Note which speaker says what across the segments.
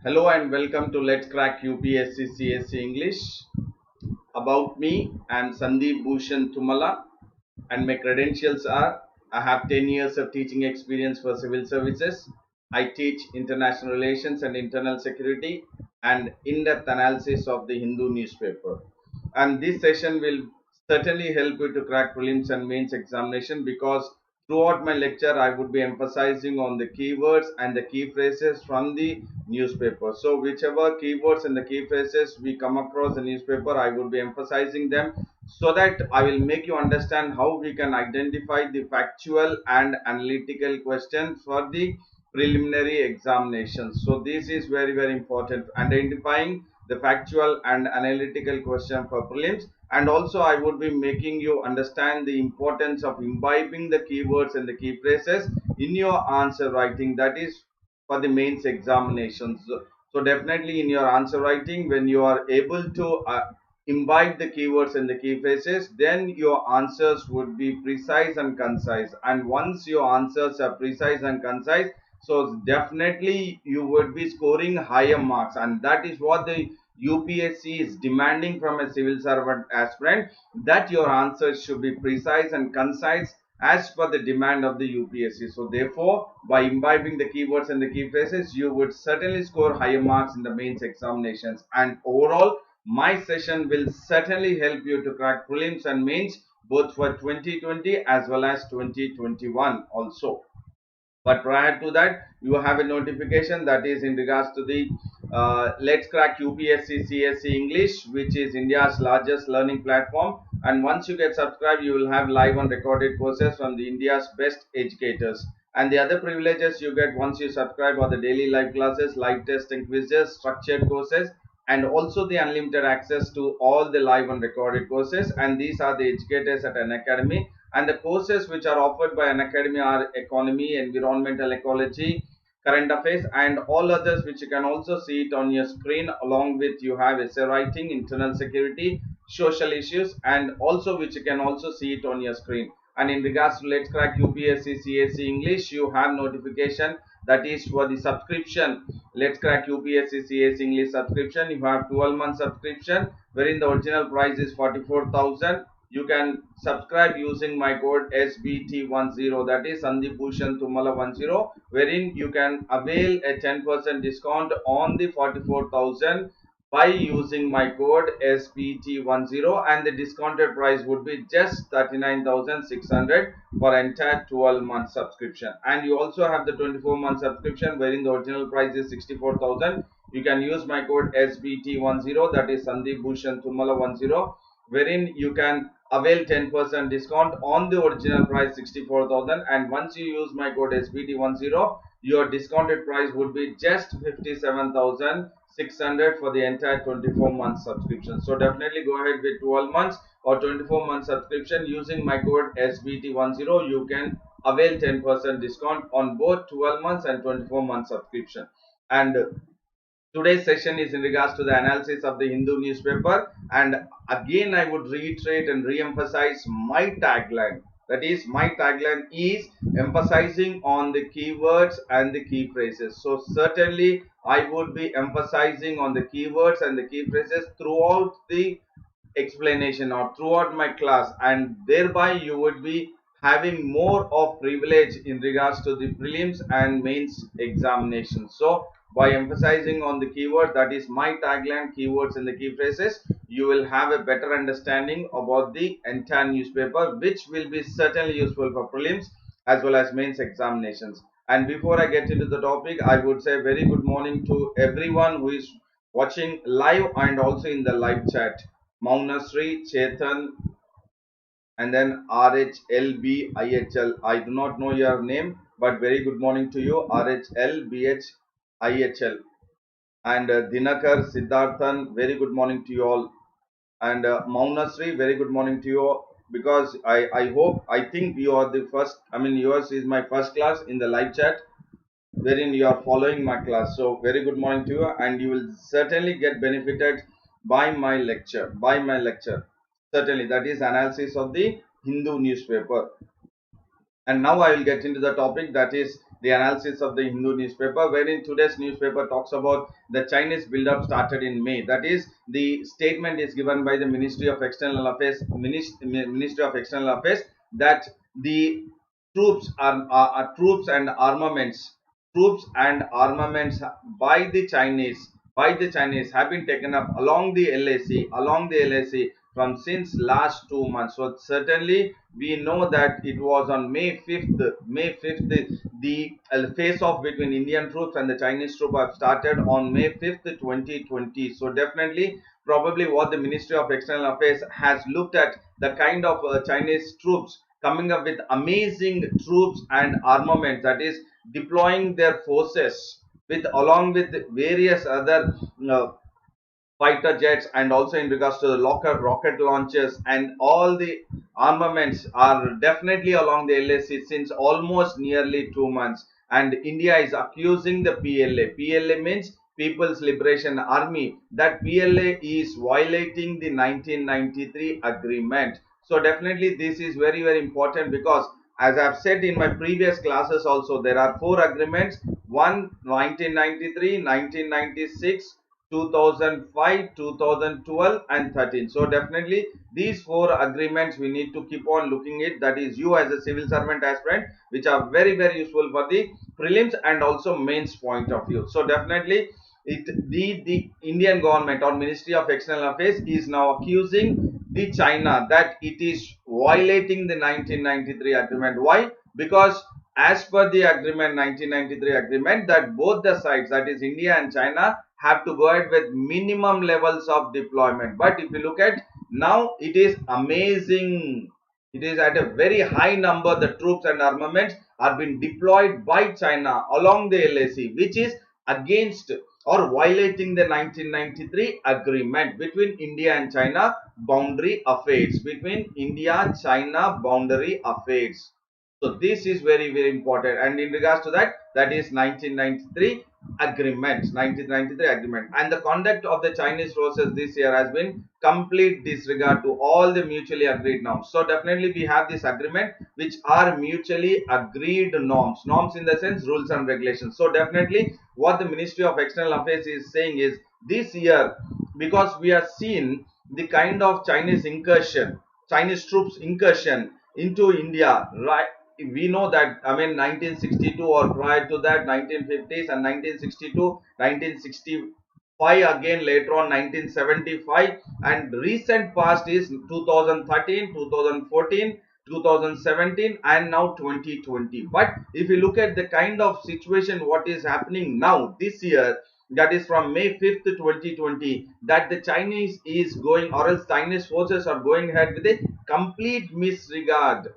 Speaker 1: Hello and welcome to Let's Crack UPSC CSE English. About me, I am Sandeep Bhushan Thummala and my credentials are I have 10 years of teaching experience for civil services. I teach international relations and internal security and in-depth analysis of the Hindu newspaper. And this session will certainly help you to crack prelims and mains examination because throughout my lecture I would be emphasizing on the keywords and the key phrases from the newspaper. So whichever keywords and the key phrases we come across the newspaper, I would be emphasizing them so that I will make you understand how we can identify the factual and analytical questions for the preliminary examinations. So this is very important, identifying the factual and analytical question for prelims. And also I would be making you understand the importance of imbibing the keywords and the key phrases in your answer writing, that is for the mains examinations. So definitely in your answer writing, when you are able to imbibe the keywords and the key phrases, then your answers would be precise and concise. And once your answers are precise and concise, so definitely you would be scoring higher marks, and that is what the UPSC is demanding from a civil servant aspirant, that your answers should be precise and concise as per the demand of the UPSC. So therefore, by imbibing the keywords and the key phrases, you would certainly score higher marks in the mains examinations. And overall, my session will certainly help you to crack prelims and mains both for 2020 as well as 2021 also. But prior to that, you have a notification that is in regards to the Let's Crack UPSC CSE English, which is India's largest learning platform. And once you get subscribed, you will have live and recorded courses from the India's best educators. And the other privileges you get once you subscribe are the daily live classes, live tests and quizzes, structured courses, and also the unlimited access to all the live and recorded courses. And these are the educators at Unacademy, and the courses which are offered by Unacademy are economy, environmental ecology, current affairs, and all others which you can also see it on your screen. Along with you have essay writing, internal security, social issues, and also which you can also see it on your screen. And in regards to Let's Crack UPSC CSE English, you have notification that is for the subscription. Let's Crack UPSC CSE English subscription, you have 12 month subscription wherein the original price is 44,000. You can subscribe using my code SBT10, that is Sandeep Bhushan Thummala 10, wherein you can avail a 10% discount on the 44,000 by using my code SBT10, and the discounted price would be just 39,600 for entire 12 month subscription. And you also have the 24-month subscription wherein the original price is 64,000. You can use my code SBT10, that is Sandeep Bhushan Thummala 10, wherein you can avail 10% discount on the original price 64,000. And once you use my code SBT10, your discounted price would be just 57,600 for the entire 24-month subscription. So definitely go ahead with 12 months or 24-month subscription using my code SBT10. You can avail 10% discount on both 12 months and 24-month subscription. And today's session is in regards to the analysis of the Hindu newspaper, and again I would reiterate and re-emphasize my tagline. That is, my tagline is emphasizing on the keywords and the key phrases. So certainly I would be emphasizing on the keywords and the key phrases throughout the explanation or throughout my class, and thereby you would be having more of privilege in regards to the prelims and mains examination. So by emphasizing on the keyword, that is my tagline, keywords and the key phrases, you will have a better understanding about the entire newspaper, which will be certainly useful for prelims as well as mains examinations. And before I get into the topic, I would say very good morning to everyone who is watching live and also in the live chat. Maunasri, Chetan, and then RHLBIHL. I do not know your name, but very good morning to you, RHLBHIHL. And Dinakar, Siddharthan, very good morning to you all. And Maunasri, very good morning to you all, because I think you are the first, yours is my first class in the live chat wherein you are following my class. So very good morning to you, and you will certainly get benefited by my lecture. Certainly, that is analysis of the Hindu newspaper. And now I will get into the topic, that is the analysis of the Hindu newspaper, wherein today's newspaper talks about the Chinese build-up started in May. That is, the statement is given by the Ministry of External Affairs, Ministry of External Affairs, that the troops and armaments, by the Chinese have been taken up along the LAC from since last 2 months. So certainly we know that it was on May 5th, the face-off between Indian troops and the Chinese troops have started on May 5th, 2020. So definitely, probably what the Ministry of External Affairs has looked at, the kind of Chinese troops coming up with amazing troops and armaments, that is deploying their forces with along with various other fighter jets, and also in regards to the rocket launches, and all the armaments are definitely along the LAC since almost nearly 2 months. And India is accusing the PLA means People's Liberation Army, that PLA is violating the 1993 agreement. So definitely this is very very important, because as I have said in my previous classes also, there are four agreements: one 1993, 1996, 2005, 2012 and 13. So definitely these four agreements we need to keep on looking at, that is you as a civil servant aspirant, which are very very useful for the prelims and also mains point of view. So definitely the Indian government or Ministry of External Affairs is now accusing the China that it is violating the 1993 agreement. Why? Because as per the agreement, 1993 agreement, that both the sides, that is India and China, have to go ahead with minimum levels of deployment. But if you look at now, it is amazing. It is at a very high number. The troops and armaments are being deployed by China along the LAC, which is against or violating the 1993 agreement between India and China boundary affairs. Between India China boundary affairs. So this is very very important. And in regards to that, that is 1993 agreement, and the conduct of the Chinese forces this year has been complete disregard to all the mutually agreed norms. So definitely we have this agreement which are mutually agreed norms in the sense rules and regulations. So definitely what the Ministry of External Affairs is saying is, this year, because we are seeing the kind of Chinese troops incursion into India, right? We know that, I mean, 1962 or prior to that, 1950s and 1962, 1965 again, later on 1975, and recent past is 2013, 2014, 2017 and now 2020. But if you look at the kind of situation what is happening now this year, that is from May 5th, 2020, that the Chinese is going, or else Chinese forces are going ahead with a complete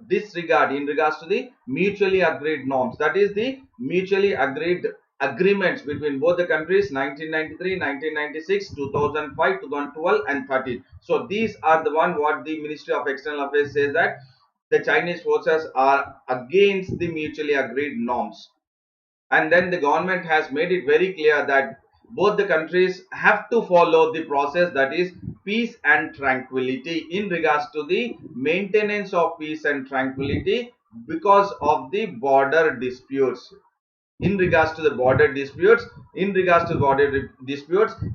Speaker 1: disregard in regards to the mutually agreed norms, that is the mutually agreed agreements between both the countries: 1993, 1996, 2005, 2012 and 13. So these are the one what the Ministry of External Affairs says, that the Chinese forces are against the mutually agreed norms. And then the government has made it very clear that both the countries have to follow the process, that is peace and tranquility, in regards to the maintenance of peace and tranquility because of the border disputes. In regards to the border disputes,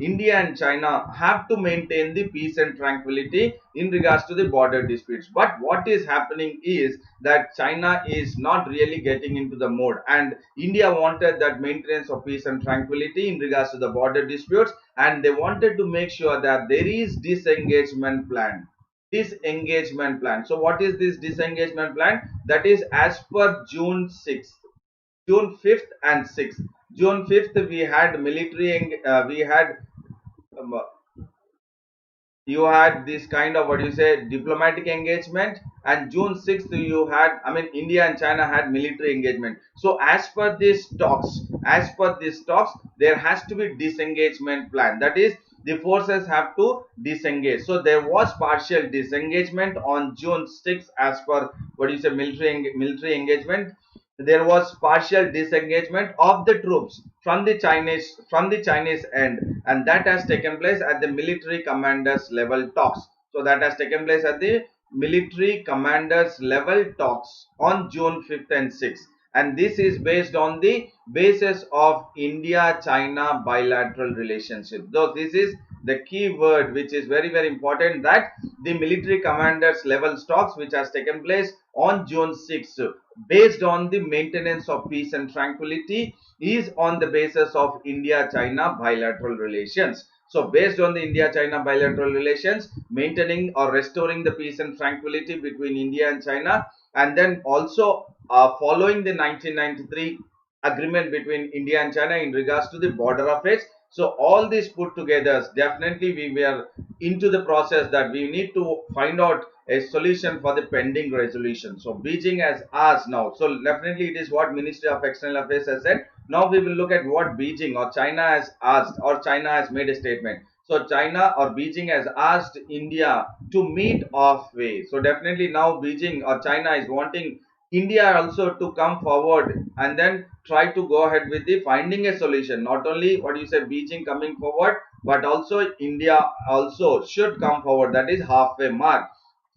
Speaker 1: India and China have to maintain the peace and tranquility in regards to the border disputes. But what is happening is that China is not really getting into the mode, and India wanted that maintenance of peace and tranquility in regards to the border disputes, and they wanted to make sure that there is disengagement plan. So what is this disengagement plan? That is as per June 5th and 6th. June 5th we had we had um, you had this kind of, what you say, diplomatic engagement, and June 6th you had, I mean, India and China had military engagement. So as per these talks, there has to be disengagement plan, that is the forces have to disengage. So there was partial disengagement on June 6th as per, what you say, military engagement. There was partial disengagement of the troops from the Chinese end, and that has taken place at the military commanders level talks. So that has taken place at the military commanders level talks on June 5th and 6th, and this is based on the basis of India-China bilateral relationship. So this is the key word which is very important, that the military commanders level talks which has taken place on June 6th, based on the maintenance of peace and tranquility, is on the basis of India-China bilateral relations. So based on the India-China bilateral relations, maintaining or restoring the peace and tranquility between India and China, and then also following the 1993 agreement between India and China in regards to the border affairs. So all this put together, definitely we were into the process that we need to find out a solution for the pending resolution. So Beijing has asked now. So definitely it is what Ministry of External Affairs has said. Now we will look at what Beijing or China has asked, or China has made a statement. So China or Beijing has asked India to meet halfway. So definitely now Beijing or China is wanting India also to come forward and then try to go ahead with the finding a solution. Not only what you say Beijing coming forward, but also India also should come forward. That is halfway mark,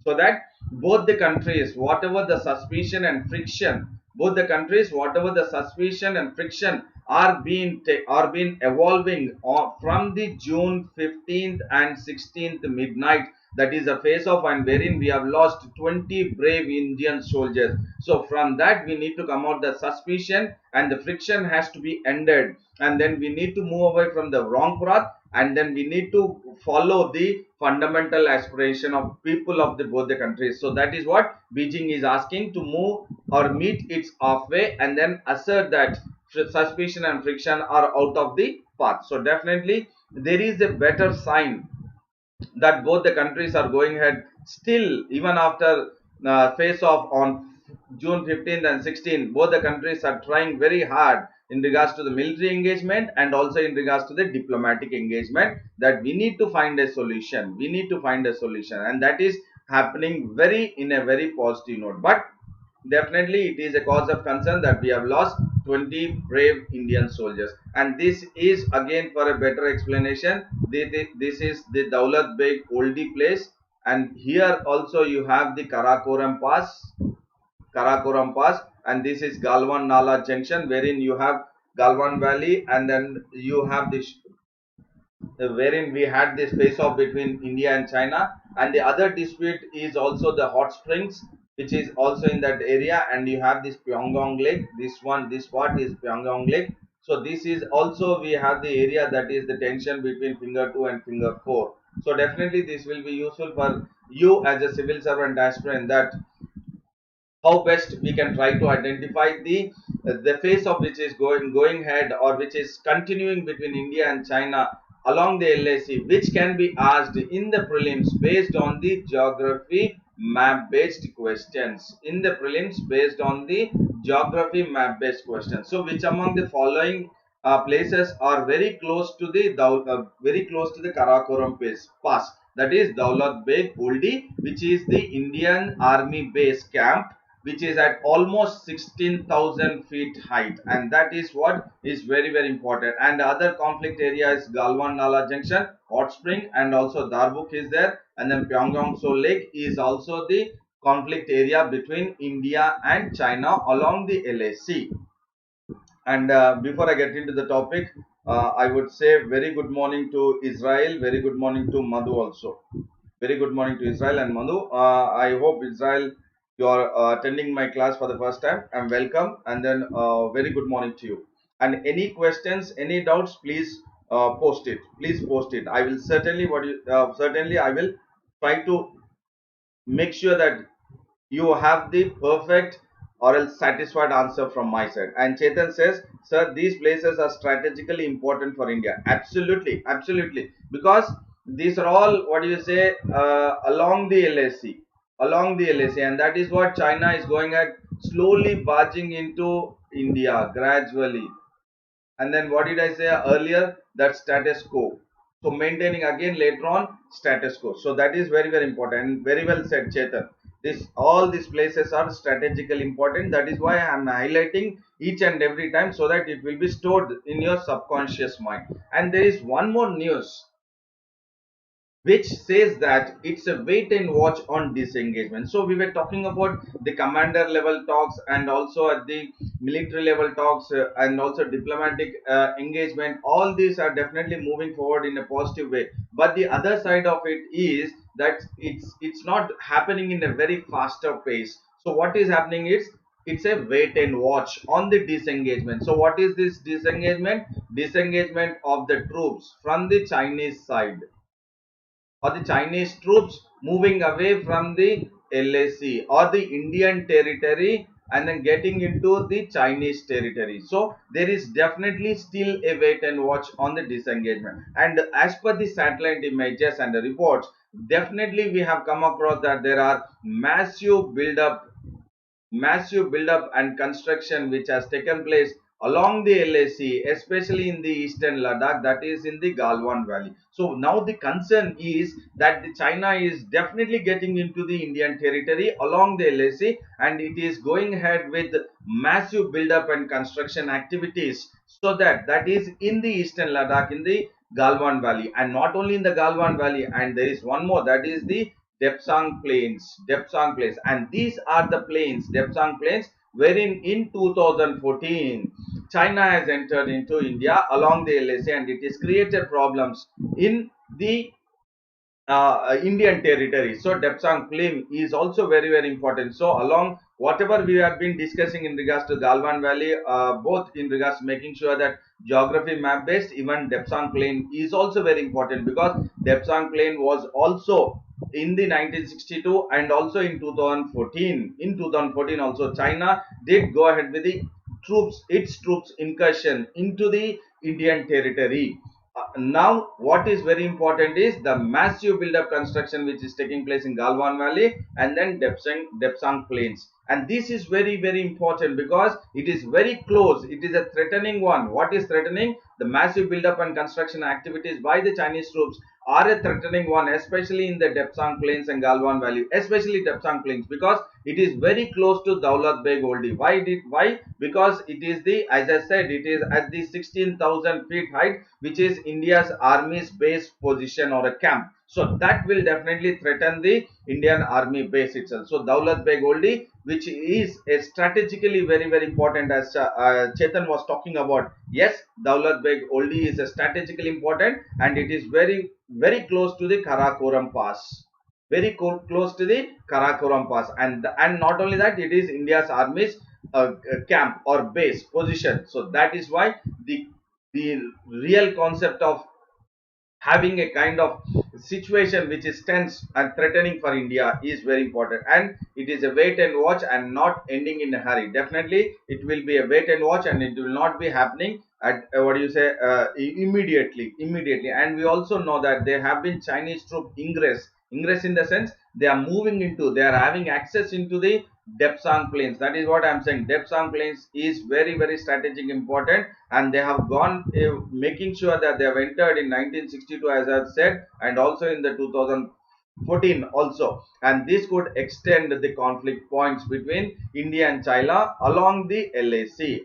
Speaker 1: so that both the countries, whatever the suspicion and friction, both the countries, whatever the suspicion and friction are being evolving from the June 15th and 16th midnight, that is a phase of, and wherein we have lost 20 brave Indian soldiers. So from that we need to come out, the suspicion and the friction has to be ended, and then we need to move away from the wrong path, and then we need to follow the fundamental aspiration of people of the both the countries. So that is what Beijing is asking, to move or meet its halfway and then assert that suspicion and friction are out of the path. So definitely there is a better sign that both the countries are going ahead still, even after face off on June 15th and 16th. Both the countries are trying very hard in regards to the military engagement and also in regards to the diplomatic engagement, that we need to find a solution. We need to find a solution, and that is happening very in a very positive note. But definitely it is a cause of concern that we have lost 20 brave Indian soldiers. And this is again, for a better explanation, this is the Daulat Beg oldie place, and here also you have the Karakoram Pass, and this is Galwan Nala Junction, wherein you have Galwan Valley, and then you have this wherein we had this face off between India and China. And the other dispute is also the hot springs, which is also in that area, and you have this Pyongyang Lake. This part is Pyongyang Lake. So this is also, we have the area that is the tension between finger 2 and finger 4. So definitely this will be useful for you as a civil servant aspirant, that how best we can try to identify the phase of which is going ahead or which is continuing between India and China along the LAC, which can be asked in the prelims based on the geography map based questions. In the prelims based on the geography map based questions. So which among the following places are very close to the Karakoram pass, that is Daulat Beg Oldie, which is the Indian Army base camp, which is at almost 16,000 feet height, and that is what is very important. And the other conflict area is Galwan Nala Junction, Hot Spring, and also Darbuk is there, and then Pyongyang So Lake is also the conflict area between India and China along the LAC. And before I get into the topic, I would say very good morning to Israel, very good morning to Madhu also. Very good morning to Israel and Madhu. I hope Israel, you are attending my class for the first time. I'm welcome, and then very good morning to you. And any questions, any doubts, please post it. Please post it. I will certainly certainly I will try to make sure that you have the perfect or else satisfied answer from my side. And Chetan says, sir, these places are strategically important for India. Absolutely, absolutely, because these are all, what do you say, along the LAC, and that is what China is going at, slowly barging into India gradually. And then what did I say earlier? That status quo. So maintaining again later on status quo. So that is very important. And very well said, Chetan. All these places are strategically important. That is why I am highlighting each and every time, so that it will be stored in your subconscious mind. And there is one more news. which says that it's a wait and watch on disengagement. So we were talking about the commander level talks and also at the military level talks and also diplomatic engagement. All these are definitely moving forward in a positive way, but the other side of it is that it's not happening in a very faster pace. So what is happening is it's a wait and watch on the disengagement. So what is this disengagement? Disengagement of the troops from the Chinese side, or the Chinese troops moving away from the LAC or the Indian territory and then getting into the Chinese territory. So there is definitely still a wait and watch on the disengagement. And as per the satellite images and the reports, definitely we have come across that there are massive build-up and construction which has taken place along the LAC, especially in the eastern Ladakh, that is in the Galwan Valley. So now the concern is that the China is definitely getting into the Indian territory along the LAC, and it is going ahead with massive build-up and construction activities. So that is in the eastern Ladakh, in the Galwan Valley, and not only in the Galwan Valley, and there is one more, that is the Depsang Plains, and these are the plains, Depsang Plains, wherein in 2014 China has entered into India along the LAC, and it has created problems in the Indian territory. So Depsang Plain is also very important. So along whatever we have been discussing in regards to Galwan Valley, both in regards to making sure that geography map based, even Depsang Plain is also very important, because Depsang Plain was also in the 1962 and also in 2014. In 2014 also China did go ahead with the its troops incursion into the Indian territory. Now what is very important is the massive build-up construction which is taking place in Galwan Valley and then Depsang Plains, and this is very important because it is very close, it is a threatening one. What is threatening? The massive build-up and construction activities by the Chinese troops are a threatening one, especially in the Depsang Plains and Galwan Valley, especially Depsang Plains, because it is very close to Daulat Beg Oldie. Why? Because it is the, as I said, it is at the 16,000 feet height, which is India's army's base position or a camp. So that will definitely threaten the Indian army base itself. So Daulat Beg Oldie, which is a strategically very important, as Chetan was talking about. Yes, Daulat Beg Oldie is a strategically important, and it is very close to the Karakoram Pass. Very close to the Karakoram Pass, and not only that, it is India's army's camp or base position. So that is why the real concept of having a kind of situation which is tense and threatening for India is very important, and it is a wait and watch and not ending in a hurry. Definitely it will be a wait and watch, and it will not be happening at what do you say immediately. And we also know that there have been Chinese troop ingress in the sense they are moving into, they are having access into the Depsang Plains. That is what I am saying. Depsang Plains is very strategic important, and they have gone making sure that they have entered in 1962, as I have said, and also in the 2014 also, and this could extend the conflict points between India and China along the LAC.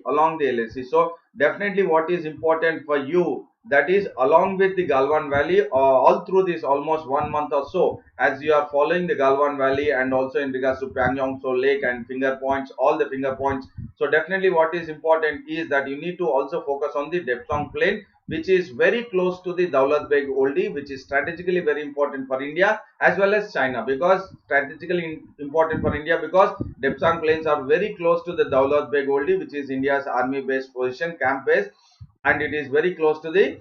Speaker 1: So definitely what is important for you, that is along with the Galwan Valley, all through this almost 1 month or so, as you are following the Galwan Valley and also in regards to Pangyong So Lake and finger points, all the finger points. So definitely what is important is that you need to also focus on the Depsang Plain, which is very close to the Daulat Beg Oldie, which is strategically very important for India as well as China. Because strategically important for India, because Depsang Plains are very close to the Daulat Beg Oldie, which is India's army base position, camp base, and it is very close to the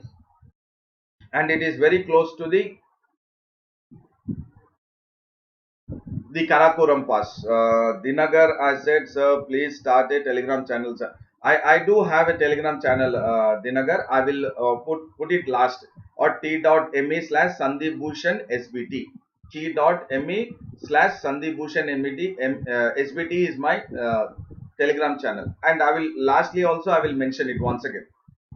Speaker 1: Karakoram Pass. Dinagar, I said, sir, please start a Telegram channel, sir. I do have a Telegram channel, Dinagar. I will put it last, or t.me slash Sandeep Bhushan SBT. T.me slash Sandeep Bhushan SBT is my Telegram channel, and I will lastly also I will mention it once again.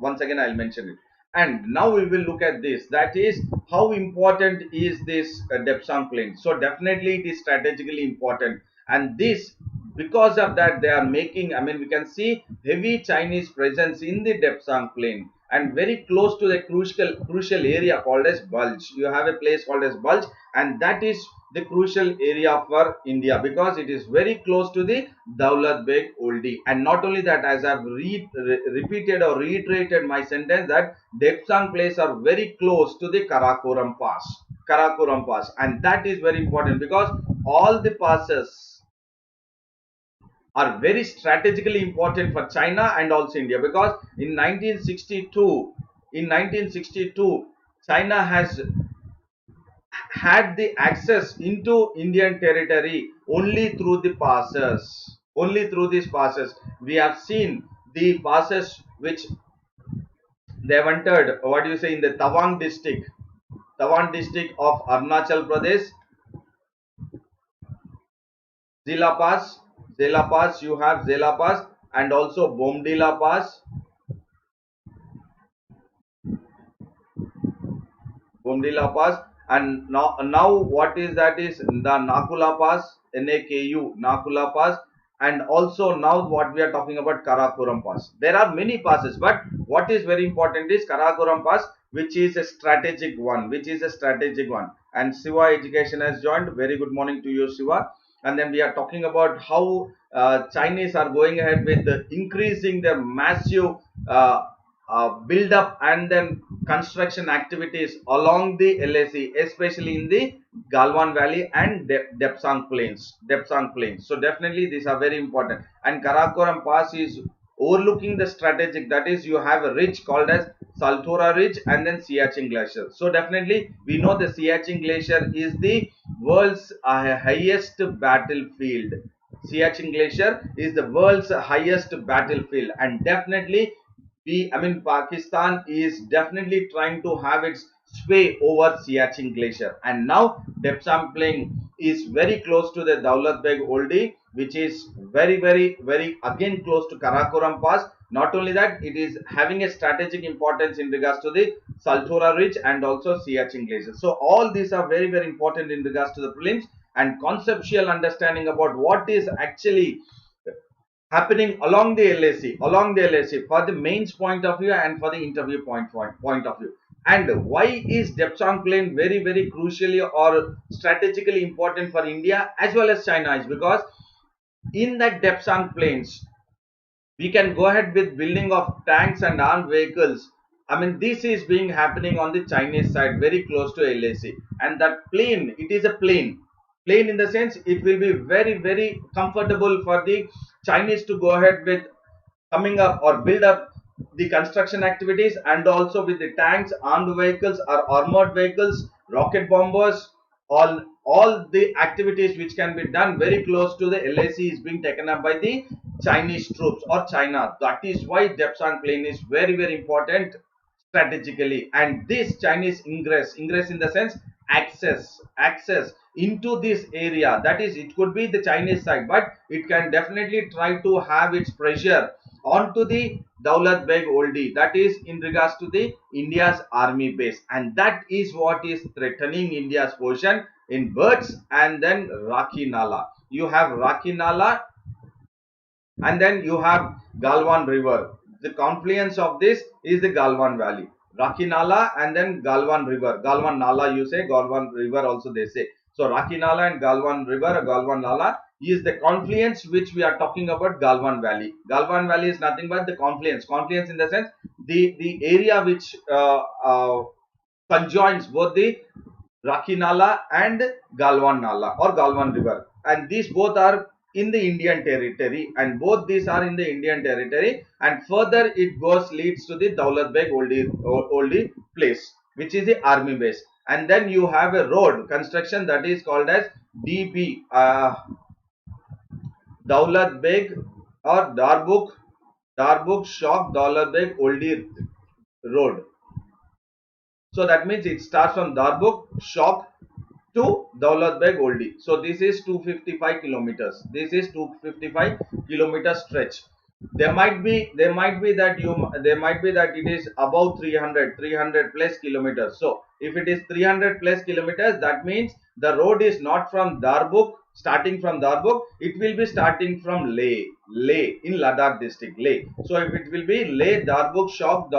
Speaker 1: I'll mention it. And now we will look at this, that is how important is this Depsang Plain. So definitely it is strategically important, and this, because of that, they are making, I mean, we can see heavy Chinese presence in the Depsang Plain, and very close to the crucial area called as Bulge. You have a place called as Bulge, and that is the crucial area for India because it is very close to the Daulat Beg Oldie. And not only that, as I've repeated or reiterated my sentence, that Depsang Place are very close to the Karakoram Pass. Karakoram Pass, and that is very important because all the passes are very strategically important for China and also India, because in 1962 China has had the access into Indian territory only through the passes. Only through these passes. We have seen the passes which they have entered, what do you say, in the Tawang district of Arunachal Pradesh. Zila Pass, you have Zila Pass, and also Bomdila Pass. Bomdila Pass, and now what is that is the Nakula Pass, NAKU, Nakula Pass, and also now what we are talking about, Karakoram Pass. There are many passes, but what is very important is Karakoram Pass, which is a strategic one, and Siva Education has joined. Very good morning to you, Siva. And then we are talking about how Chinese are going ahead with increasing their massive build up and then construction activities along the LAC, especially in the Galwan Valley and Depsang Plains. So definitely these are very important. And Karakoram Pass is overlooking the strategic, that is, you have a ridge called as Salthora Ridge and then Siachen Glacier. So definitely we know the Siachen Glacier is the world's highest battlefield. Siachen Glacier is the world's highest battlefield, and definitely Pakistan is definitely trying to have its sway over Siachen Glacier. And now Depsang Plain is very close to the Daulat Beg Oldie, which is very again close to Karakoram Pass. Not only that, it is having a strategic importance in regards to the Salthora Ridge and also Siachen Glacier. So all these are very important in regards to the prelims and conceptual understanding about what is actually happening along the LAC for the mains point of view and for the interview point of view. And why is Depsang Plain very crucially or strategically important for India as well as China is because in that Depsang Plains we can go ahead with building of tanks and armed vehicles. This is being happening on the Chinese side, very close to LAC, and that plain, it is a plain in the sense it will be very comfortable for the Chinese to go ahead with coming up or build up the construction activities, and also with the tanks, armed vehicles or armored vehicles, rocket bombers, all the activities which can be done very close to the LAC is being taken up by the Chinese troops or China. That is why Depsang Plain is very important strategically. And this Chinese ingress in the sense access into this area, that is, it could be the Chinese side, but it can definitely try to have its pressure onto the Daulat Beg Oldie, that is in regards to the India's army base, and that is what is threatening India's position in Birds and then Rakhi Nala. You have Rakhi Nala and then you have Galwan River. The confluence of this is the Galwan Valley. Rakhi Nala and then Galwan River. Galwan Nala you say, Galwan River also they say. So Rakhi Nala and Galwan River, Galwan Nala is the confluence which we are talking about, Galwan Valley. Galwan Valley is nothing but the confluence. Confluence in the sense the area which conjoins both the Rakhi Nala and Galwan Nala or Galwan River. And these both are in the Indian territory, and both these are in the Indian territory, and further it leads to the Daulat Beg Oldie place, which is the army base. And then you have a road construction that is called as DB, Daulat Beg or Darbuk Shok Daulat Beg Oldie Road. So that means it starts from Darbuk Shok to Daulat Beg Oldie. So this is 255 kilometers. This is 255 kilometer stretch. There might be that it is about 300 plus kilometers. So if it is 300 plus kilometers, that means the road is not from Darbuk, starting from Darbuk, it will be starting from Leh in Ladakh district, Leh. So if it will be Leh, Darbuk, Shok,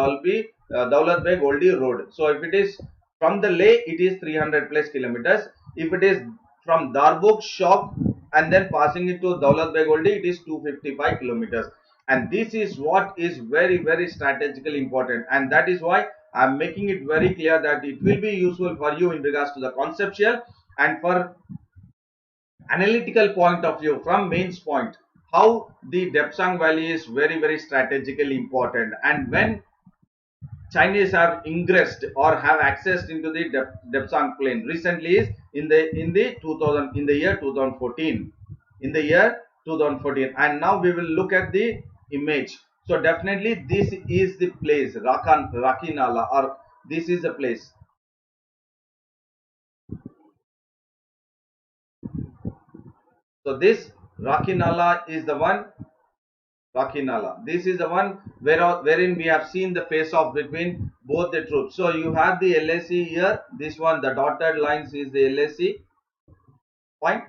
Speaker 1: Daulat Beg Oldie Road. So if it is from the Leh, it is 300 plus kilometers. If it is from Darbuk Shop and then passing it to Daulat Beg Oldie, it is 255 kilometers. And this is what is very strategically important, and that is why I am making it very clear that it will be useful for you in regards to the conceptual and for analytical point of view from mains point, how the Depsang Valley is very strategically important. And when Chinese have ingressed or have accessed into the Depsang plain recently is in the 2000, in the year 2014, in the year 2014. And now we will look at the image. So definitely this is the place Rakinala, or this is the place. So this Rakinala is the one. Rakinala. This is the one wherein we have seen the face-off between both the troops. So you have the LAC here. This one, the dotted lines is the LAC. Fine.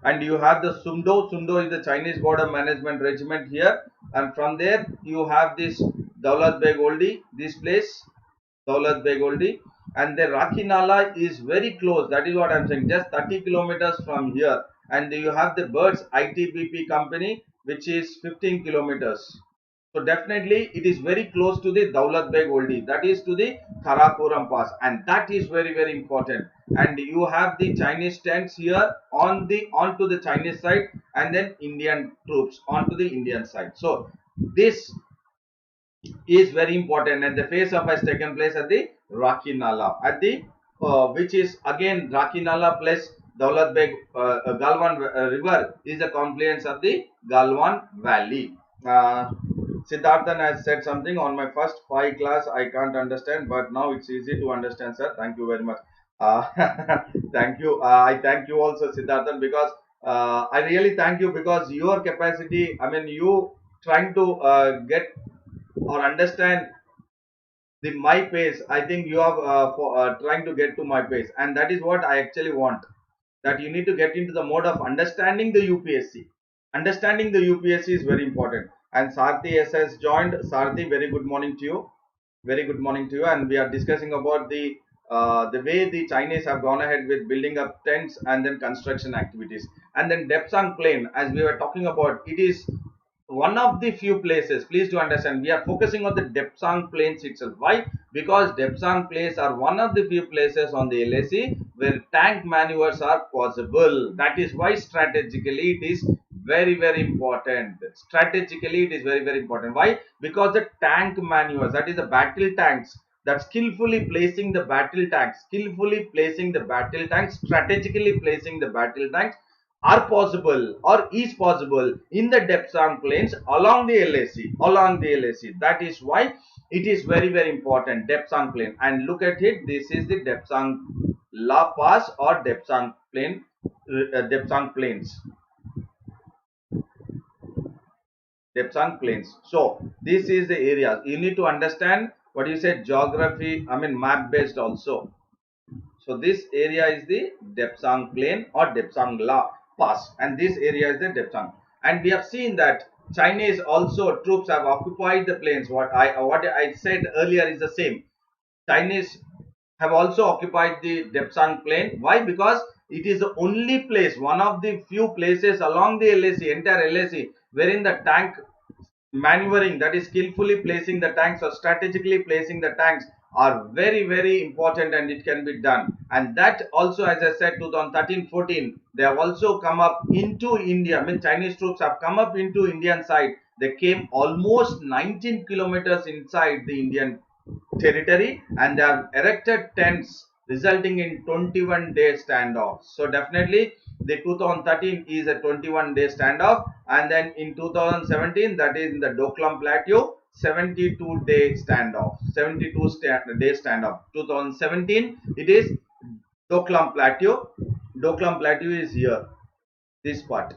Speaker 1: And you have the Sumdo. Sumdo is the Chinese Border Management Regiment here. And from there you have this Daulat Beg Oldie, this place, Daulat Beg Oldie. And the Rakinala is very close. That is what I am saying. Just 30 kilometers from here. And you have the Birds ITBP company, which is 15 kilometers. So definitely it is very close to the Daulat Beg Oldie, that is to the Karakoram Pass, and that is very important. And you have the Chinese tents here onto the Chinese side, and then Indian troops onto the Indian side. So this is very important, and the face off has taken place at the Rakinala, at the which is again Rakinala plus Daulat Beg Galwan river is the confluence of the Galwan Valley. Siddharthan has said something on my first 5 class. I can't understand, but now it's easy to understand, sir. Thank you very much. Thank you. I thank you also, Siddharthan, because I really thank you, because your capacity, I mean, you trying to get or understand the my pace. I think you are trying to get to my pace, and that is what I actually want. That you need to get into the mode of understanding the UPSC. Understanding the UPSC is very important. And Sarthi S has joined. Sarthi, very good morning to you. Very good morning to you. And we are discussing about the way the Chinese have gone ahead with building up tents and then construction activities. And then Depsang Plain, as we were talking about, it is one of the few places. Please do understand, we are focusing on the Depsang Plains itself. Why? Because Depsang Plains are one of the few places on the LAC where tank maneuvers are possible. That is why strategically it is very important. Strategically it is very important. Why? Because the tank maneuvers, that is the battle tanks, that skillfully placing the battle tanks, strategically placing the battle tanks are possible or is possible in the Depsang Plains along the LAC. That is why it is very important, Depsang Plain. And look at it, this is the Depsang La Pass or Depsang Plain, Depsang Plains. Depsang Plains. So this is the area. You need to understand what you said, geography, I mean map based also. So this area is the Depsang Plain or Depsang La Pass, and this area is the Depsang. And we have seen that Chinese also troops have occupied the plains. What I said earlier is the same. Chinese have also occupied the Depsang Plain. Why? Because it is the only place, one of the few places along the LAC, entire LAC, wherein the tank maneuvering, that is skillfully placing the tanks or strategically placing the tanks, are very important, and it can be done. And that also, as I said, 2013-14, they have also come up into India. I mean, Chinese troops have come up into Indian side. They came almost 19 kilometers inside the Indian territory, and they have erected tents, resulting in 21-day standoff. So definitely the 2013 is a 21-day standoff, and then in 2017, that is in the Doklam Plateau, 72-day standoff. 72-day standoff. 2017 it is Doklam Plateau. Doklam Plateau is here, this part,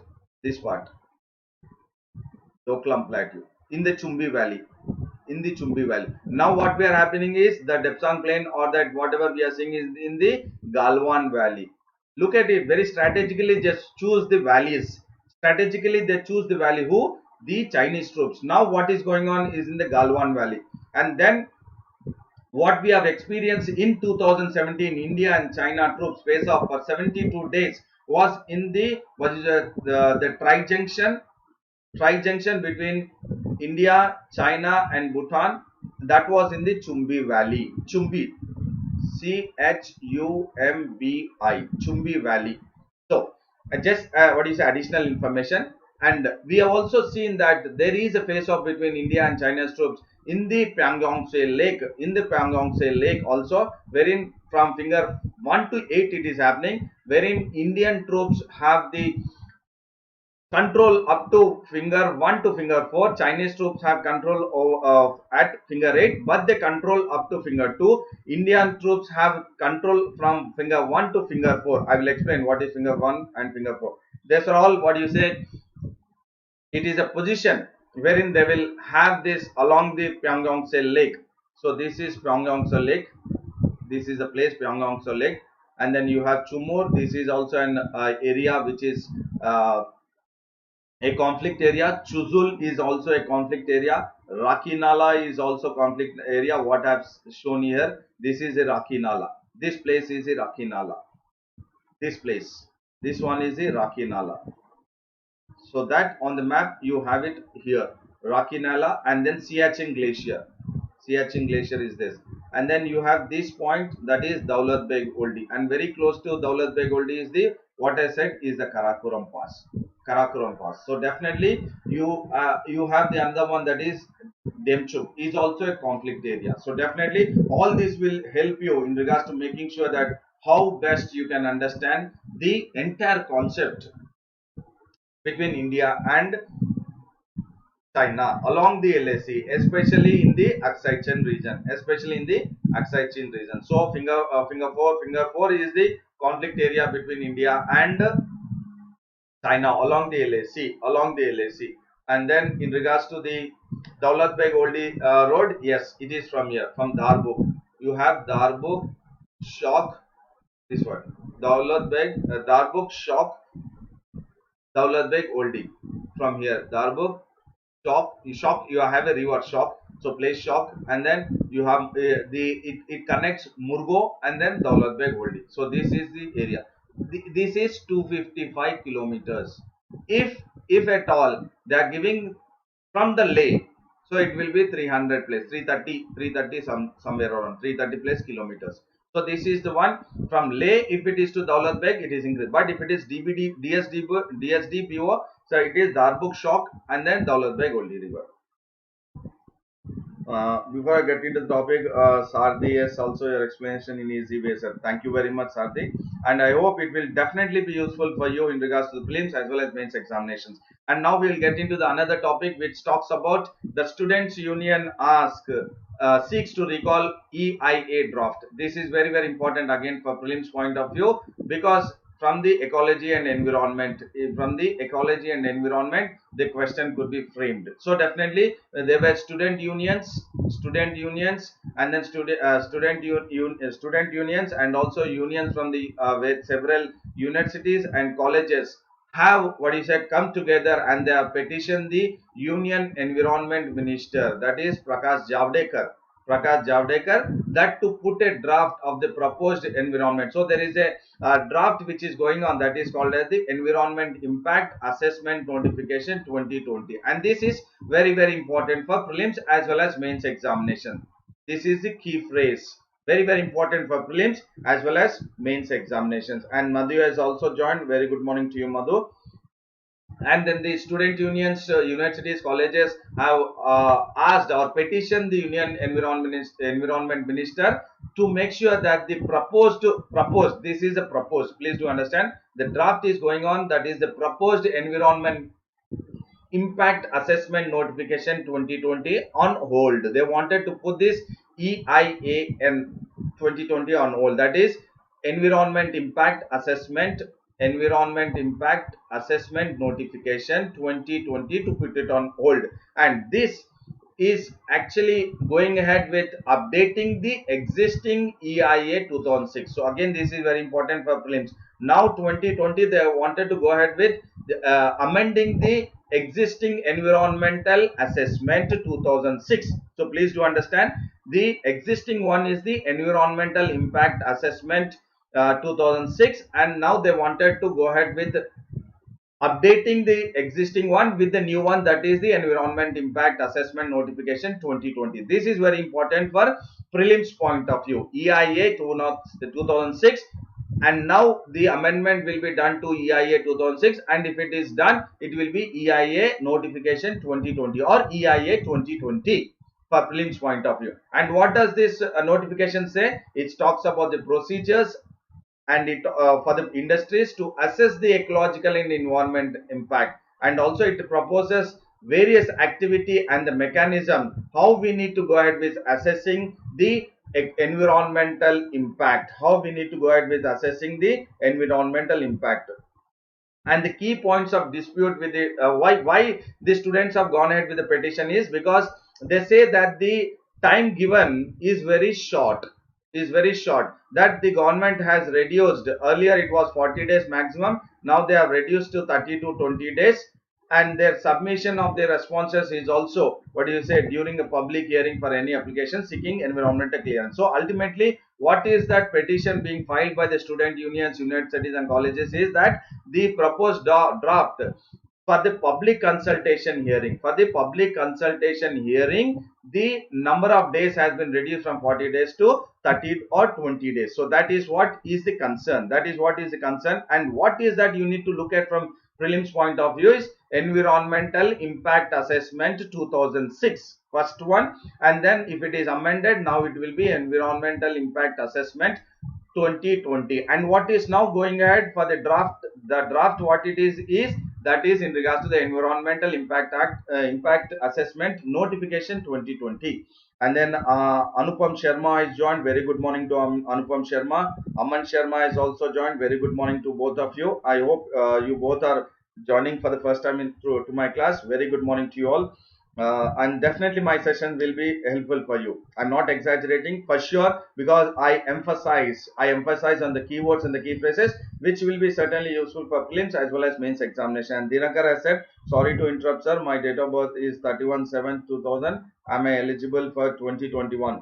Speaker 1: Doklam Plateau in the Chumbi Valley. Now what we are happening is the Depsang Plain, or that whatever we are seeing, is in the Galwan Valley. Look at it, very strategically just choose the valleys. Strategically they choose the valley. Who? The Chinese troops. Now what is going on is in the Galwan Valley. And then what we have experienced in 2017, India and China troops face off for 72 days was in the the tri-junction between India, China and Bhutan. That was in the Chumbi Valley. Chumbi, Chumbi, Chumbi Valley. So, just what is additional information, and we have also seen that there is a face-off between India and China's troops in the Pangong-se Lake. In the Pangong-se Lake also, wherein from finger 1 to 8 it is happening, wherein Indian troops have the control up to finger 1 to finger 4. Chinese troops have control at finger 8, but they control up to finger 2. Indian troops have control from finger 1 to finger 4. I will explain what is finger 1 and finger 4. These are all what you say. It is a position wherein they will have this along the Pyeonggangse Lake. So this is Pyeonggangse Lake. This is the place Pyeonggangse Lake, and then you have Chumur. This is also an area which is a conflict area. Chuzul is also a conflict area. Rakinala is also conflict area. What I have shown here, this is a Rakinala. This place is a Rakinala. This place, this one is a Rakinala. So that on the map you have it here, Rakinala, and then Siachen Glacier. Siachen Glacier is this, and then you have this point, that is Daulat Beg Oldi, and very close to Daulat Beg Oldi is the, what I said, is the Karakoram Pass. Karakoram Pass. So definitely you have the another one, that is Demchuk, is also a conflict area. So definitely all this will help you in regards to making sure that how best you can understand the entire concept between India and China along the LAC, especially in the Aksai region, So finger 4 is the conflict area between India and China along the LAC, and then in regards to the Daulat Beg Oldi road, yes, it is from here, from Darbuk. You have Darbuk, Shok, this one, Daulat Beg, Darbuk, Shok, Daulat Beg Oldi. From here, Darbuk, Shok, you have a river Shok, so place Shok, and then you have it connects Murgo and then Daulat Beg Oldi. So this is the area. This is 255 kilometers. If at all they are giving from the Leh, so it will be 300 plus 330 somewhere around 330 plus kilometers. So this is the one from Leh. If it is to Daulat Beg, it is increased. But if it is DSDPO, so it is Darbuk Shok and then Daulat Beg Oldi River. Before I get into the topic, Sardi, yes, also your explanation in easy way, sir. Thank you very much, Sardi. And I hope it will definitely be useful for you in regards to the prelims as well as mains examinations. And now we will get into the another topic which talks about the Students' Union seeks to recall EIA draft. This is very, very important again for prelims point of view, because from the ecology and environment, the question could be framed. So definitely there were student unions, and then student unions, and also unions from the with several universities and colleges have, what is said, come together, and they have petitioned the Union Environment Minister, that is Prakash Javadekar, that to put a draft of the proposed environment. So there is a draft which is going on, that is called as the Environment Impact Assessment Notification 2020, and this is very, very important for prelims as well as mains examination. This is the key phrase, very, very important for prelims as well as mains examinations. And Madhu has also joined. Very good morning to you, Madhu. And then the student unions, universities, colleges have asked or petitioned the Union Environment Minister to make sure that the proposed, this is a proposed, please do understand, the draft is going on, that is the proposed Environment Impact Assessment Notification 2020 on hold. They wanted to put this EIAN 2020 on hold, that is Environment Impact Assessment Notification 2020, to put it on hold. And this is actually going ahead with updating the existing EIA 2006. So again, this is very important for prelims. Now 2020 they wanted to go ahead with amending the existing environmental assessment 2006. So please do understand, the existing one is the environmental impact assessment 2006, and now they wanted to go ahead with updating the existing one with the new one, that is the environment impact assessment notification 2020. This is very important for prelims point of view. EIA 2006, and now the amendment will be done to EIA 2006, and if it is done, it will be EIA notification 2020 or EIA 2020 for prelims point of view. And what does this notification say? It talks about the procedures and it for the industries to assess the ecological and environment impact, and also it proposes various activity and the mechanism how we need to go ahead with assessing the environmental impact, how we need to go ahead with assessing the environmental impact. And the key points of dispute with the why the students have gone ahead with the petition is because they say that the time given is very short, that the government has reduced. Earlier it was 40 days maximum, now they have reduced to 30 to 20 days, and their submission of their responses is also, what do you say, during a public hearing for any application seeking environmental clearance. So ultimately, what is that petition being filed by the student unions, universities and colleges is that the proposed draft for the public consultation hearing, the number of days has been reduced from 40 days to 30 or 20 days. So that is what is the concern, and what is that you need to look at from prelims point of view is environmental impact assessment 2006, first one, and then if it is amended, now it will be environmental impact assessment 2020. And what is now going ahead for the draft what it is that is in regards to the environmental impact impact assessment notification 2020. And then Anupam Sharma is joined. Very good morning to Anupam Sharma. Aman Sharma is also joined. Very good morning to both of you. I hope you both are joining for the first time to my class. Very good morning to you all. And definitely my session will be helpful for you. I'm not exaggerating for sure, because I emphasize on the keywords and the key phrases which will be certainly useful for prelims as well as mains examination. And Dinakar has said, sorry to interrupt sir, my date of birth is 31/7/2000. Am I eligible for 2021?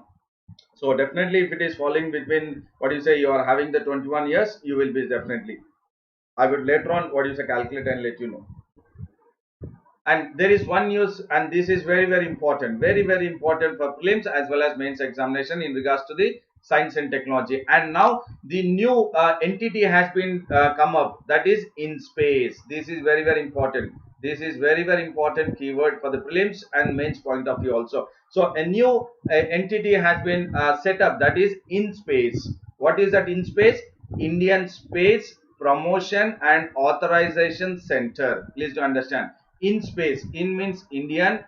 Speaker 1: So definitely if it is falling between, what you say, you are having the 21 years, you will be definitely. I will later on, what you say, calculate and let you know. And there is one news, and this is very important, very important for prelims as well as mains examination in regards to the science and technology. And now the new entity has been come up, that is in space. This is very important. This is very important keyword for the prelims and mains point of view also. So a new entity has been set up, that is in space. What is that in space? Indian Space Promotion and Authorization Center. Please do understand. In space, in means Indian,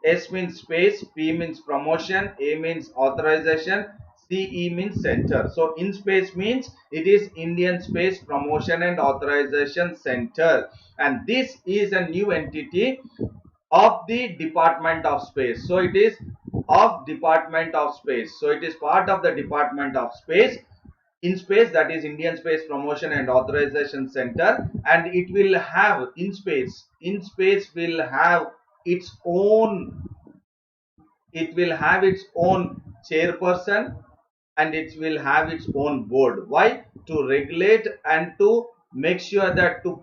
Speaker 1: S means space, P means promotion, A means authorization, CE means center. So in space means it is Indian Space Promotion and Authorization Center, and this is a new entity of the Department of Space. So it is of Department of Space. So it is part of the Department of Space. In space, that is Indian Space Promotion and Authorization Center, and it will have in space will have its own, chairperson, and it will have its own board. Why? To regulate and to make sure that to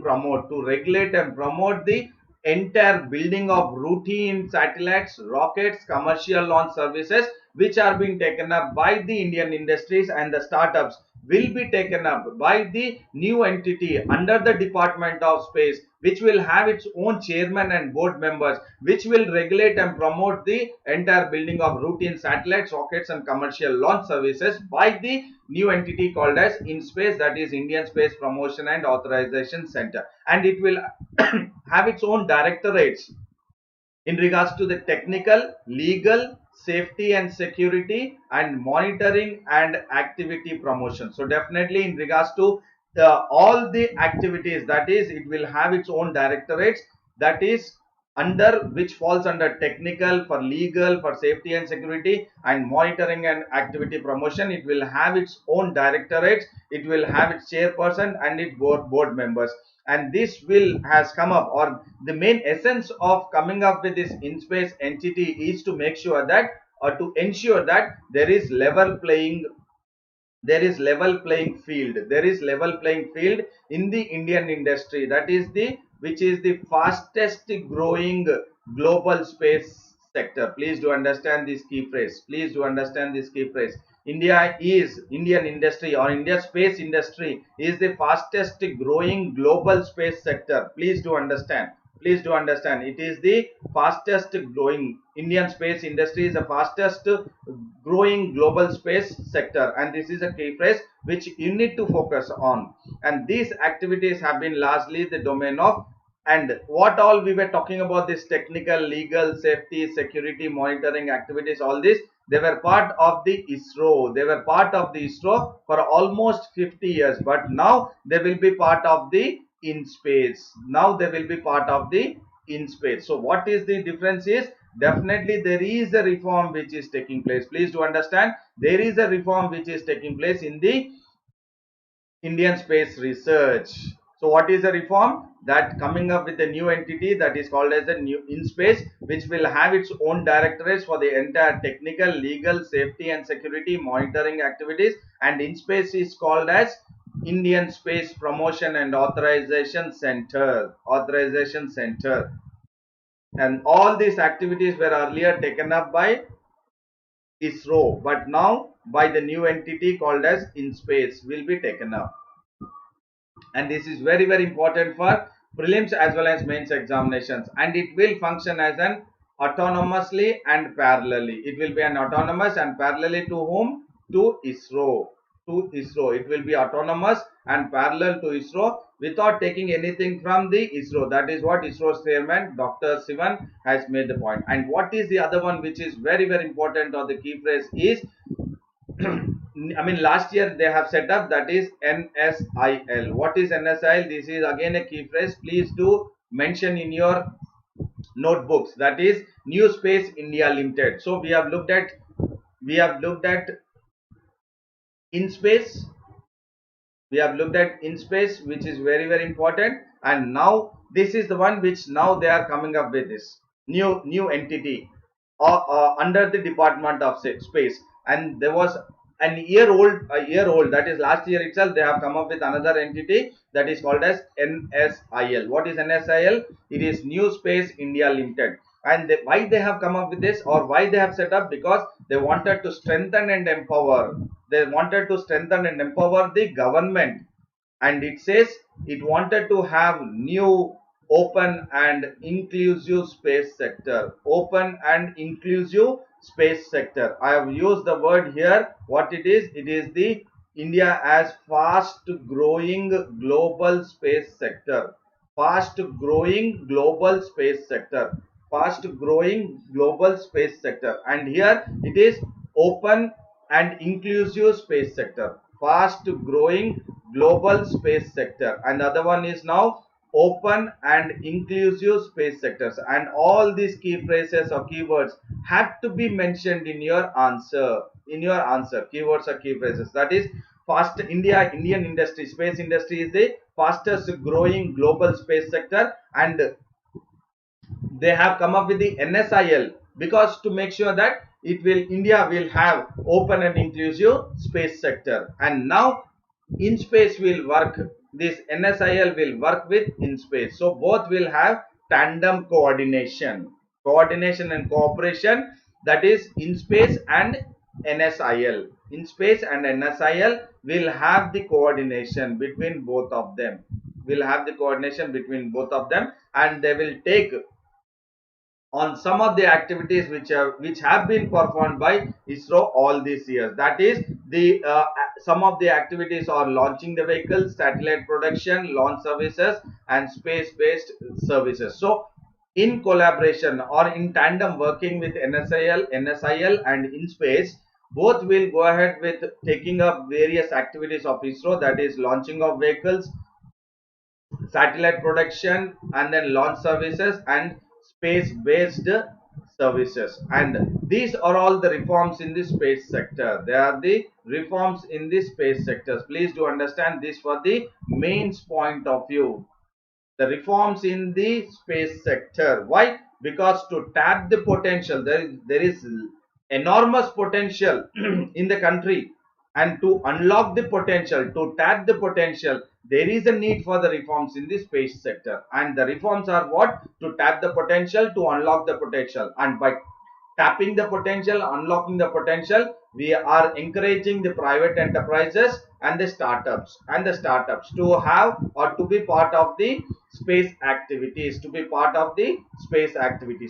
Speaker 1: regulate and promote the entire building of routine satellites, rockets, commercial launch services which are being taken up by the Indian industries, and the startups will be taken up by the new entity under the Department of Space, which will have its own chairman and board members, which will regulate and promote the entire building of routine satellites, rockets and commercial launch services by the new entity called as InSpace, that is Indian Space Promotion and Authorization Center. And it will have its own directorates in regards to the technical, legal, safety and security, and monitoring and activity promotion. So definitely in regards to all the activities, that is it will have its own directorates, that is under which falls under technical, for legal, for safety and security, and monitoring and activity promotion. It will have its own directorate, it will have its chairperson and its board members. And this will has come up, or the main essence of coming up with this in-space entity is to make sure that, or to ensure that there is level playing, there is level playing field in the Indian industry, that is the, which is the fastest growing global space sector. Please do understand this key phrase, please do understand this key phrase. Indian industry, or India space industry is the fastest growing global space sector. Please do understand, please do understand, it is the fastest growing. Indian space industry is the fastest growing global space sector, and this is a key phrase which you need to focus on. And these activities have been largely the domain of, and what all we were talking about, this technical, legal, safety, security, monitoring activities, all this, they were part of the ISRO, they were part of the ISRO for almost 50 years, but now they will be part of the in space. Now they will be part of the in space. So what is the difference is, definitely there is a reform which is taking place. Please do understand, there is a reform which is taking place in the Indian space research. So what is the reform? That coming up with a new entity that is called as a new in space, which will have its own directorates for the entire technical, legal, safety and security, monitoring activities, and in space is called as Indian Space Promotion and Authorization Center. Authorization Center. And all these activities were earlier taken up by ISRO, but now by the new entity called as InSpace will be taken up. And this is very important for prelims as well as mains examinations, and it will function as an autonomously and parallelly. It will be an autonomous and parallelly to whom? To ISRO. To ISRO. It will be autonomous and parallel to ISRO without taking anything from the ISRO. That is what ISRO's chairman Dr. Sivan has made the point. And what is the other one which is very important, or the key phrase is I mean, last year they have set up, that is MSIL. What is MSIL? This is again a key phrase. Please do mention in your notebooks. That is New Space India Limited. So we have looked at in space. We have looked at in space, which is very important. And now this is the one which now they are coming up with this new entity under the Department of Space. And there was a year old, that is last year itself, they have come up with another entity that is called as NSIL. What is NSIL? It is New Space India Limited. And why they have come up with this, or why they have set up? Because they wanted to strengthen and empower. They wanted to strengthen and empower the government. And it says it wanted to have new open and inclusive space sector. Open and inclusive space sector. I have used the word here. What it is? It is the India as fast growing global space sector. Fast growing global space sector. Fast growing global space sector. And here it is open and inclusive space sector. Fast growing global space sector. And the other one is now open and inclusive space sectors. And all these key phrases or keywords have to be mentioned in your answer. In your answer, keywords or key phrases. That is fast Indian industry, space industry is the fastest growing global space sector, and they have come up with the NSIL because to make sure that India will have open and inclusive space sector. And now in space will work, this NSIL will work with in space. So both will have tandem coordination and cooperation, that is in space and NSIL. In space and NSIL will have the coordination between both of them. And they will take on some of the activities which have been performed by ISRO all these years. That is the some of the activities are launching the vehicles, satellite production, launch services, and space-based services. So in collaboration or in tandem working with NSIL and InSpace, both will go ahead with taking up various activities of ISRO, that is launching of vehicles, satellite production, and then launch services and space based services. And these are all the reforms in the space sector. They are the reforms in the space sectors. Please do understand this for the mains point of view. The reforms in the space sector. Why? Because to tap the potential, there is enormous potential in the country, and to unlock the potential, to tap the potential, there is a need for the reforms in the space sector. And the reforms are what? To tap the potential, to unlock the potential. And by tapping the potential, unlocking the potential, we are encouraging the private enterprises and the startups to have or to be part of the space activities,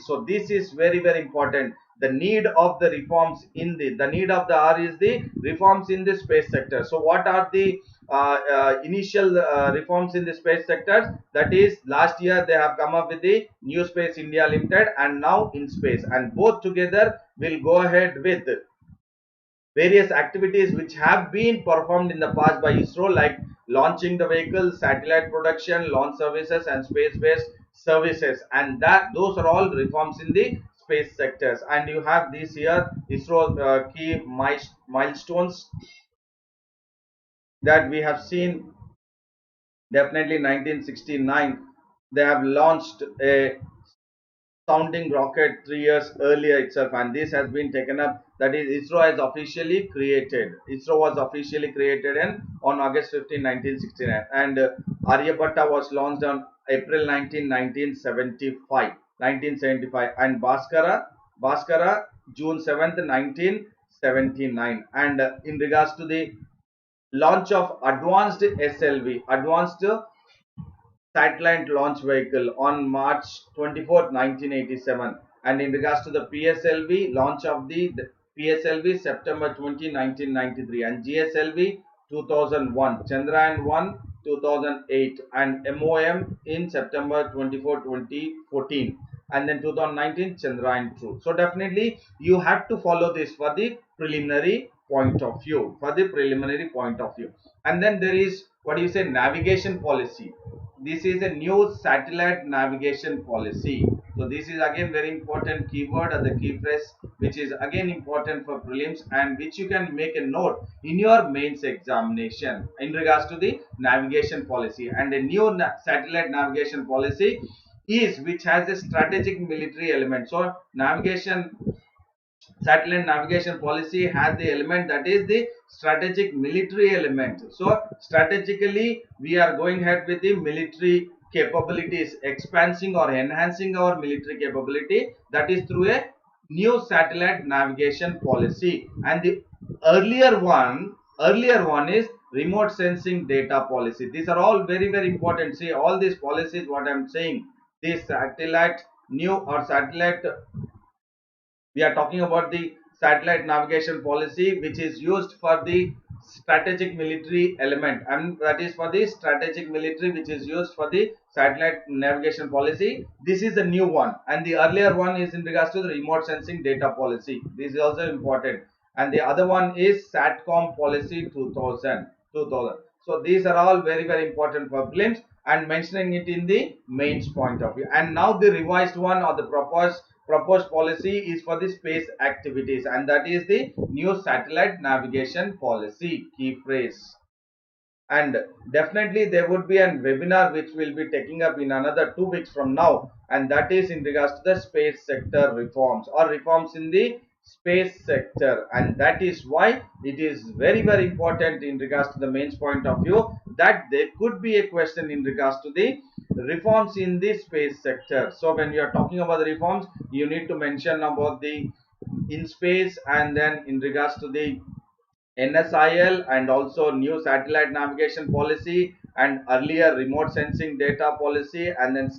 Speaker 1: so this is very very important. The need of the reforms in the need of the hour is the reforms in the space sector. So what are the initial reforms in the space sector? That is, last year they have come up with the New Space India Limited and now In Space, and both together will go ahead with various activities which have been performed in the past by ISRO, like launching the vehicle, satellite production, launch services, and space-based services. And that those are all reforms in the space sectors. And you have this here ISRO key milestones that we have seen. Definitely 1969, they have launched a sounding rocket 3 years earlier itself, and this has been taken up. That is, ISRO has officially created. ISRO was officially created on August 15, 1969, and Aryabhatta was launched on April 19, 1975, and Bhaskara June 7th, 1979. And in regards to the launch of advanced SLV, advanced satellite launch vehicle, on March 24th, 1987. And in regards to the PSLV, launch of the PSLV September 20, 1993, and GSLV 2001, Chandrayaan 1 2008, and MOM in September 2014, and then 2019 Chandrayaan 2. So definitely you have to follow this for the preliminary point of view, and then there is, what do you say, navigation policy. This is a new satellite navigation policy. So this is again very important keyword or the key phrase, which is again important for prelims, and which you can make a note in your mains examination in regards to the navigation policy. And a new satellite navigation policy is which has a strategic military element. So satellite navigation policy has the element that is the strategic military element. So strategically we are going ahead with the military capabilities, expanding or enhancing our military capability, that is through a new satellite navigation policy. And the earlier one is remote sensing data policy. These are all very very important. See, all these policies, what I'm saying, this satellite new or satellite, we are talking about the satellite navigation policy, which is used for the strategic military element, and that is for the strategic military which is used for the satellite navigation policy. This is a new one, and the earlier one is in regards to the remote sensing data policy. This is also important. And the other one is satcom policy 2000. So these are all very very important for prelims, and mentioning it in the mains point of view. And now the revised one, or the proposed policy, is for the space activities, and that is the new satellite navigation policy, key phrase. And definitely there would be a webinar which will be taking up in another 2 weeks from now, and that is in regards to the space sector reforms, or reforms in the space sector. And that is why it is very very important in regards to the mains point of view, that there could be a question in regards to the reforms in the space sector. So when you are talking about the reforms, you need to mention about the In Space, and then in regards to the NSIL, and also new satellite navigation policy, and earlier remote sensing data policy, and then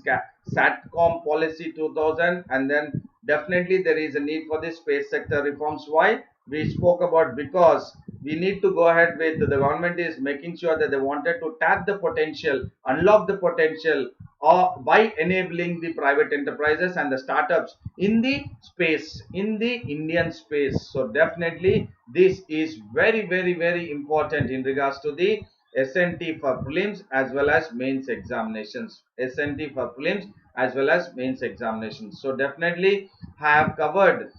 Speaker 1: SATCOM policy 2000. And then definitely there is a need for the space sector reforms. Why? We spoke about, because we need to go ahead with, the government is making sure that they wanted to tap the potential, unlock the potential, or by enabling the private enterprises and the startups in the space, in the Indian space. So definitely this is very very very important in regards to the SNT for prelims as well as mains examinations. SNT for prelims as well as mains examinations. So definitely I have covered,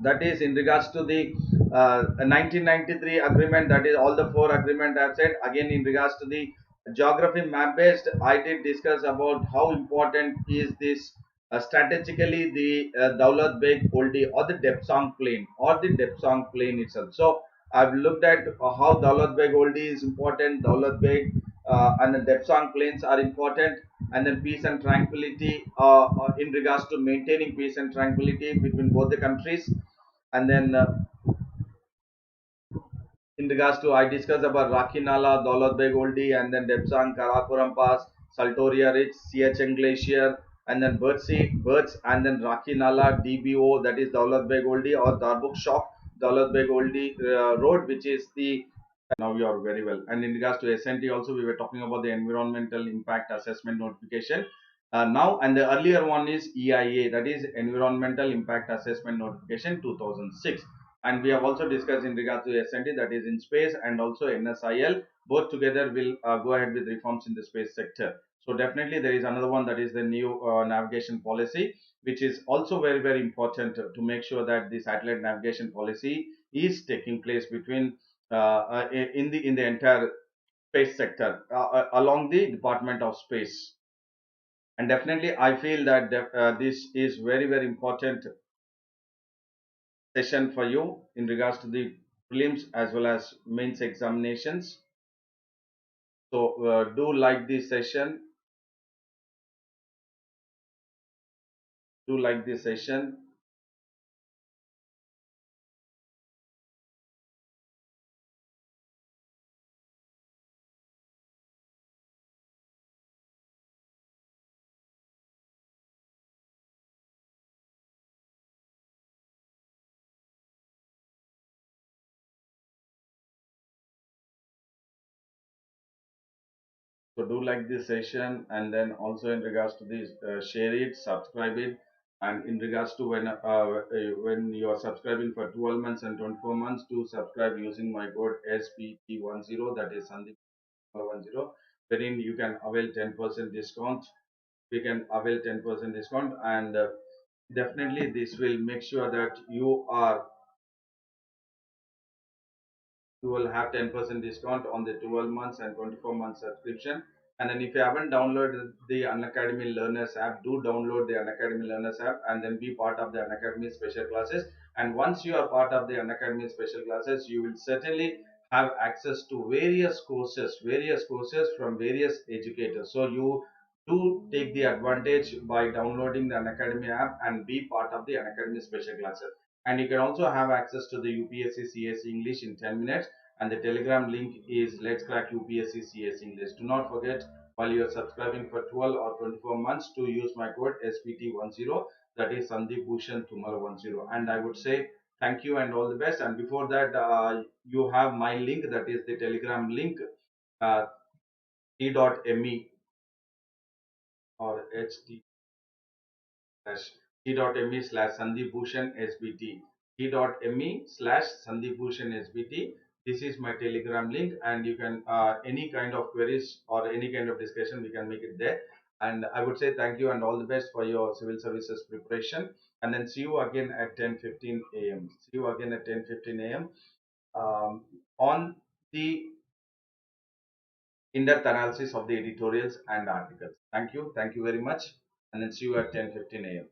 Speaker 1: that is in regards to the 1993 agreement, that is all the four agreement I have said. Again, in regards to the geography map based, I did discuss about how important is this strategically the Daulat Beg Oldie or the Depsang Plain or the Depsang Plain itself. So I've looked at how Daulat Beg Oldie is important, Daulat Beg and the Depsang Plains are important, and then peace and tranquility in regards to maintaining peace and tranquility between both the countries. And then in regards to, I discussed about Rakinala, Daulat Beg Oldie, and then Depsang, Karakoram Pass, Saltoria Ridge, CHN Glacier, and then Birds, and then Rakinala, DBO, that is Daulat Beg Oldie, or Darbuk Shock, Daulat Beg Oldie Road, which is the, now you are very well. And in regards to SNT also, we were talking about the environmental impact assessment notification. Now, and the earlier one is EIA, that is Environmental Impact Assessment Notification 2006. And we have also discussed in regard to SNT, that is in space, and also MSIL. Both together will go ahead with reforms in the space sector. So definitely there is another one, that is the new navigation policy, which is also very, very important to make sure that the satellite navigation policy is taking place between in the entire space sector along the Department of Space. And definitely I feel that this is very, very important session for you in regards to the prelims as well as mains examinations. So do like this session, do like this session. So do like this session, and then also in regards to this, share it, subscribe it, and in regards to when you are subscribing for 12 months and 24 months, do subscribe using my code SPT10, that is Sandeep 10, wherein you can avail 10% discount. We can avail 10% discount, and definitely this will make sure that you will have 10% discount on the 12 months and 24 months subscription. And then if you haven't downloaded the Unacademy Learners app, do download the Unacademy Learners app and then be part of the Unacademy special classes. And once you are part of the Unacademy special classes, you will certainly have access to various courses from various educators. So you do take the advantage by downloading the Unacademy app and be part of the Unacademy special classes. And you can also have access to the UPSC CSE English in 10 minutes, and the Telegram link is Let's Crack UPSC CSE English. Do not forget, while you are subscribing for 12 or 24 months, to use my code SPT10, that is Sandeep Bhushan Thummala 10. And I would say thank you and all the best. And before that, you have my link, that is the Telegram link, uh, t.me or ht slash t.me slash Sandeep Bhushan SBT, t.me slash Sandeep Bhushan SBT. This is my Telegram link, and you can any kind of queries or any kind of discussion, we can make it there. And I would say thank you and all the best for your civil services preparation. And then see you again at 10:15 a.m. See you again at 10:15 a.m. On the in-depth analysis of the editorials and articles. Thank you very much, and then see you at 10:15 a.m.